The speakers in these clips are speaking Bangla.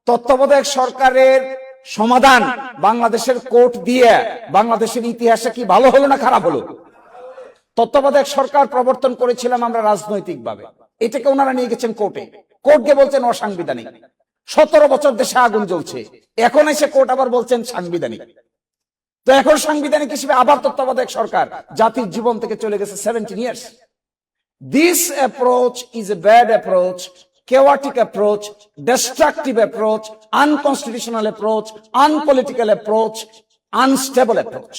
তত্ত্বাবধায়ক সরকারের সমাধান বাংলাদেশের কোর্ট দিয়ে বাংলাদেশের ইতিহাসে কি ভালো হলো না খারাপ হলো? তত্ত্বাবধায়ক সরকার প্রবর্তন করেছিলাম আমরা রাজনৈতিকভাবে, এটাকে ওনারা নিয়ে গেছেন কোর্টে, কোর্ট গিয়ে বলছেন অসাংবিধানিক। 17 বছর দেশে আগুন জ্বলছে, এখন এসে কোর্ট আবার বলছেন সাংবিধানিক। তো এখন সাংবিধানিক হিসেবে আবার তত্ত্বাবধায়ক সরকার জাতির জীবন থেকে চলে গেছে 17 years. This approach is a bad approach, chaotic approach, destructive approach, unconstitutional approach, unpolitical approach, unstable approach.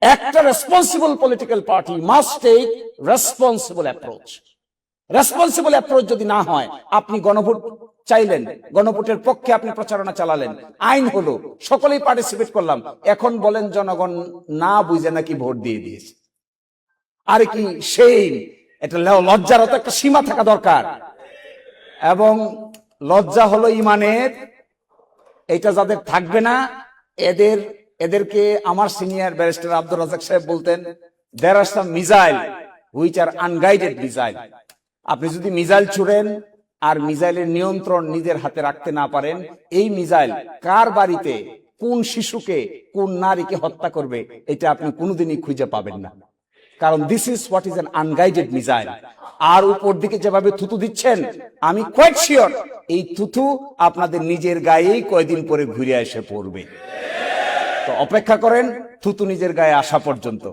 একটা responsible political party must take responsible approach. Responsible approach যদি না হয়, আপনি গণভোট চাইলেন, গণভোটের পক্ষে আপনি প্রচারণা চালালেন, আইন হলো, সকলেই পার্টিসিপেট করলাম, এখন বলেন জনগণ না বুঝে নাকি ভোট দিয়ে দিয়েছে। আরে কি সেই এটা লজ্জার তো একটা সীমা থাকা দরকার। এবং লজ্জা হলো ইমানের, এটা যাদের থাকবে না এদেরকে আমার সিনিয়র ব্যারিস্টার আব্দুর রাজ্জাক সাহেব বলতেন, there are some missile which are unguided missile. আপনি যদি মিসাইল ছুড়েন আর মিসাইলের নিয়ন্ত্রণ নিজের হাতে রাখতে না পারেন, এই মিসাইল কার বাড়িতে কোন শিশুকে কোন নারীকে হত্যা করবে এটা আপনি কোনোদিনই খুঁজে পাবেন না। কারণ this is what is an unguided missile. আর উপর দিকে যেভাবে থুতু দিচ্ছেন, আমি কোয়াইট শিওর এই থুতু আপনাদের নিজের গায়েই কয়দিন পরে ঘুরে এসে পড়বে। তো অপেক্ষা করেন থুতু নিজের গায়ে আসা পর্যন্ত।